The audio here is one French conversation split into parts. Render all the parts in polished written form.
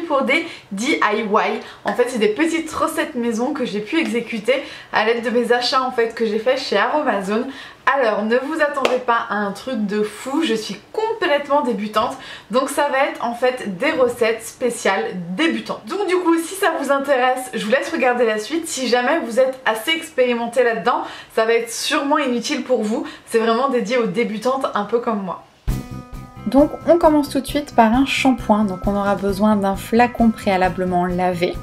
pour des DIY. En fait c'est des petites recettes maison que j'ai pu exécuter à l'aide de mes achats en fait que j'ai fait chez Aromazone. Alors ne vous attendez pas à un truc de fou, je suis complètement débutante, donc ça va être en fait des recettes spéciales débutantes. Donc du coup si ça vous intéresse, je vous laisse regarder la suite. Si jamais vous êtes assez expérimenté là-dedans, ça va être sûrement inutile pour vous, c'est vraiment dédié aux débutantes un peu comme moi. Donc on commence tout de suite par un shampoing, donc on aura besoin d'un flacon préalablement lavé,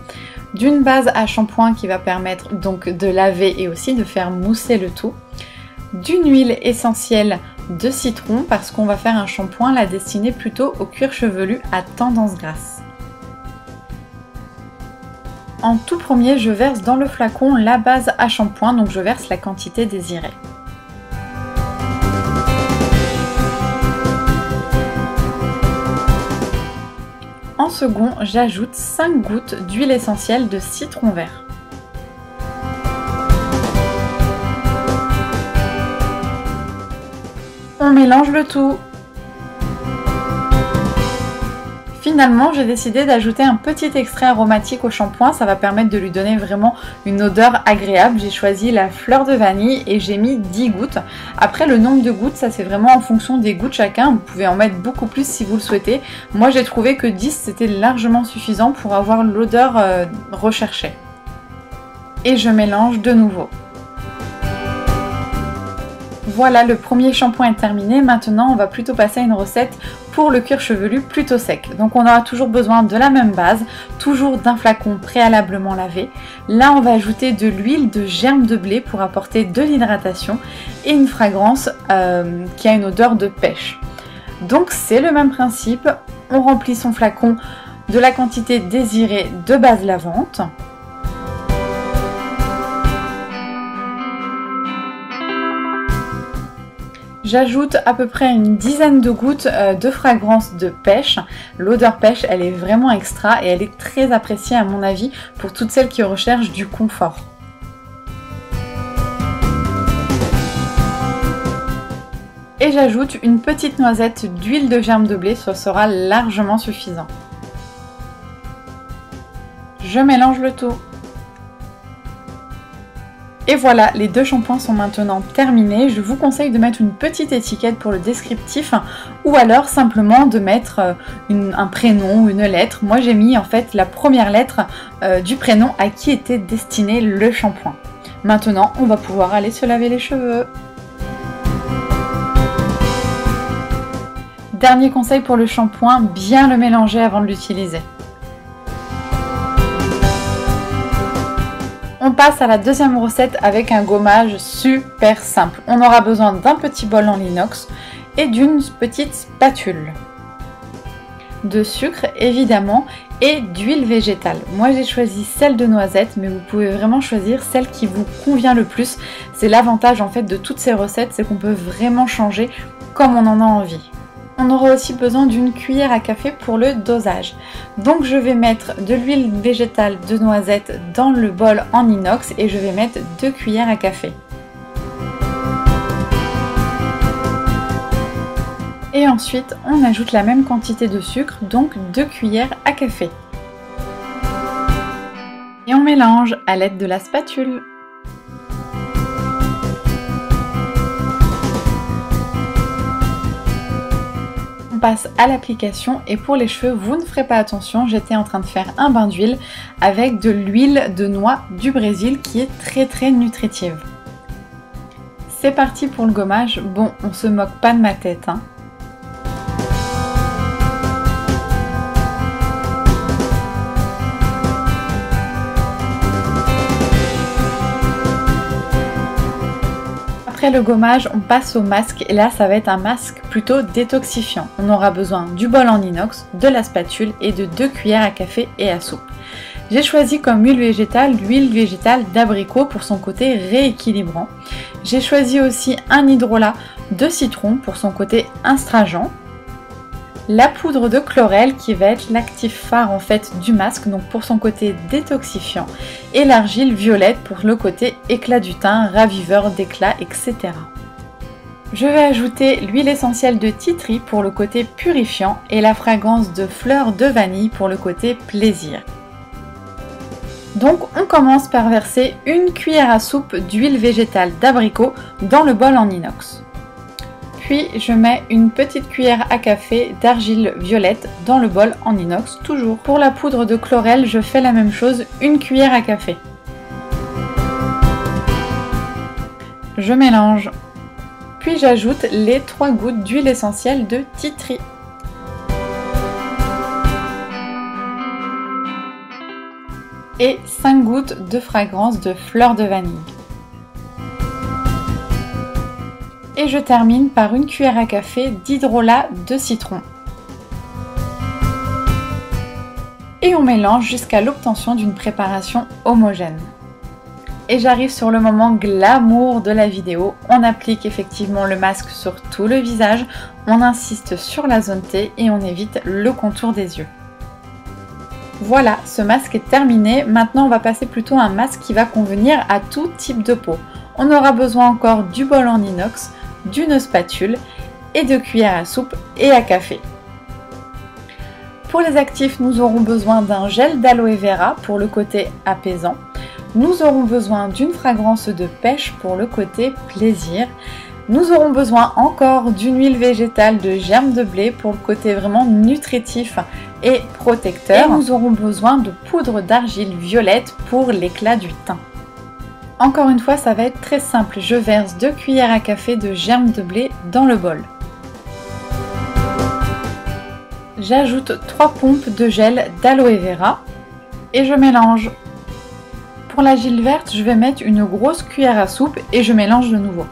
d'une base à shampoing qui va permettre donc de laver et aussi de faire mousser le tout, d'une huile essentielle de citron parce qu'on va faire un shampoing la destiné plutôt au cuir chevelu à tendance grasse. En tout premier, je verse dans le flacon la base à shampoing, donc je verse la quantité désirée. En second, j'ajoute 5 gouttes d'huile essentielle de citron vert. On mélange le tout. Finalement, j'ai décidé d'ajouter un petit extrait aromatique au shampoing, ça va permettre de lui donner vraiment une odeur agréable. J'ai choisi la fleur de vanille et j'ai mis 10 gouttes. Après, le nombre de gouttes, ça c'est vraiment en fonction des goûts de chacun. Vous pouvez en mettre beaucoup plus si vous le souhaitez. Moi, j'ai trouvé que 10 c'était largement suffisant pour avoir l'odeur recherchée. Et je mélange de nouveau. Voilà, le premier shampoing est terminé. Maintenant, on va plutôt passer à une recette pour le cuir chevelu plutôt sec. Donc on aura toujours besoin de la même base, toujours d'un flacon préalablement lavé. Là, on va ajouter de l'huile de germe de blé pour apporter de l'hydratation et une fragrance qui a une odeur de pêche. Donc c'est le même principe. On remplit son flacon de la quantité désirée de base lavante. J'ajoute à peu près une dizaine de gouttes de fragrance de pêche. L'odeur pêche, elle est vraiment extra et elle est très appréciée à mon avis pour toutes celles qui recherchent du confort. Et j'ajoute une petite noisette d'huile de germe de blé, ça sera largement suffisant. Je mélange le tout. Et voilà, les deux shampoings sont maintenant terminés. Je vous conseille de mettre une petite étiquette pour le descriptif ou alors simplement de mettre un prénom ou une lettre. Moi j'ai mis en fait la première lettre du prénom à qui était destiné le shampoing. Maintenant, on va pouvoir aller se laver les cheveux. Dernier conseil pour le shampoing, bien le mélanger avant de l'utiliser. On passe à la deuxième recette avec un gommage super simple. On aura besoin d'un petit bol en inox et d'une petite spatule. De sucre évidemment et d'huile végétale. Moi j'ai choisi celle de noisette mais vous pouvez vraiment choisir celle qui vous convient le plus. C'est l'avantage en fait de toutes ces recettes, c'est qu'on peut vraiment changer comme on en a envie. On aura aussi besoin d'une cuillère à café pour le dosage. Donc je vais mettre de l'huile végétale de noisette dans le bol en inox et je vais mettre 2 cuillères à café. Et ensuite on ajoute la même quantité de sucre, donc 2 cuillères à café. Et on mélange à l'aide de la spatule. On passe à l'application et pour les cheveux, vous ne ferez pas attention, j'étais en train de faire un bain d'huile avec de l'huile de noix du Brésil qui est très nutritive. C'est parti pour le gommage. Bon, on se moque pas de ma tête, hein. Après le gommage, on passe au masque et là ça va être un masque plutôt détoxifiant. On aura besoin du bol en inox, de la spatule et de 2 cuillères à café et à soupe. J'ai choisi comme huile végétale l'huile végétale d'abricot pour son côté rééquilibrant. J'ai choisi aussi un hydrolat de citron pour son côté astringent. La poudre de chlorelle qui va être l'actif phare en fait du masque, donc pour son côté détoxifiant, et l'argile violette pour le côté éclat du teint, raviveur d'éclat, etc. Je vais ajouter l'huile essentielle de tea tree pour le côté purifiant et la fragrance de fleurs de vanille pour le côté plaisir. Donc on commence par verser une cuillère à soupe d'huile végétale d'abricot dans le bol en inox. Puis je mets une petite cuillère à café d'argile violette dans le bol en inox toujours. Pour la poudre de chlorelle, je fais la même chose, une cuillère à café. Je mélange. Puis j'ajoute les 3 gouttes d'huile essentielle de tea tree. Et 5 gouttes de fragrance de fleurs de vanille. Et je termine par une cuillère à café d'hydrolat de citron. Et on mélange jusqu'à l'obtention d'une préparation homogène. Et j'arrive sur le moment glamour de la vidéo. On applique effectivement le masque sur tout le visage, on insiste sur la zone T et on évite le contour des yeux. Voilà, ce masque est terminé. Maintenant, on va passer plutôt à un masque qui va convenir à tout type de peau. On aura besoin encore du bol en inox, d'une spatule et de cuillères à soupe et à café. Pour les actifs, nous aurons besoin d'un gel d'aloe vera pour le côté apaisant. Nous aurons besoin d'une fragrance de pêche pour le côté plaisir. Nous aurons besoin encore d'une huile végétale de germe de blé pour le côté vraiment nutritif et protecteur. Et nous aurons besoin de poudre d'argile violette pour l'éclat du teint. Encore une fois, ça va être très simple. Je verse 2 cuillères à café de germe de blé dans le bol. J'ajoute 3 pompes de gel d'aloe vera et je mélange. Pour l'argile verte, je vais mettre une grosse cuillère à soupe et je mélange de nouveau.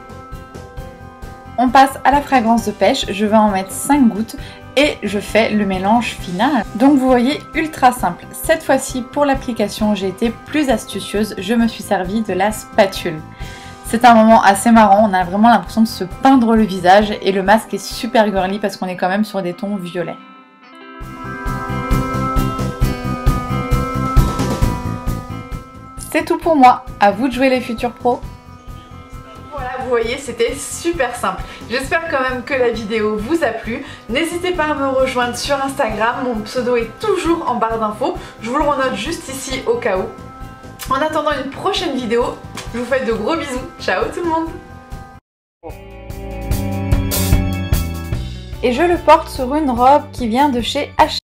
On passe à la fragrance de pêche, je vais en mettre 5 gouttes et je fais le mélange final. Donc vous voyez, ultra simple. Cette fois-ci, pour l'application, j'ai été plus astucieuse, je me suis servi de la spatule. C'est un moment assez marrant, on a vraiment l'impression de se peindre le visage et le masque est super girly parce qu'on est quand même sur des tons violets. C'est tout pour moi, à vous de jouer les futurs pros. Voilà, vous voyez, c'était super simple. J'espère quand même que la vidéo vous a plu. N'hésitez pas à me rejoindre sur Instagram, mon pseudo est toujours en barre d'infos. Je vous le renote juste ici au cas où. En attendant une prochaine vidéo, je vous fais de gros bisous. Ciao tout le monde! Et je le porte sur une robe qui vient de chez H&M.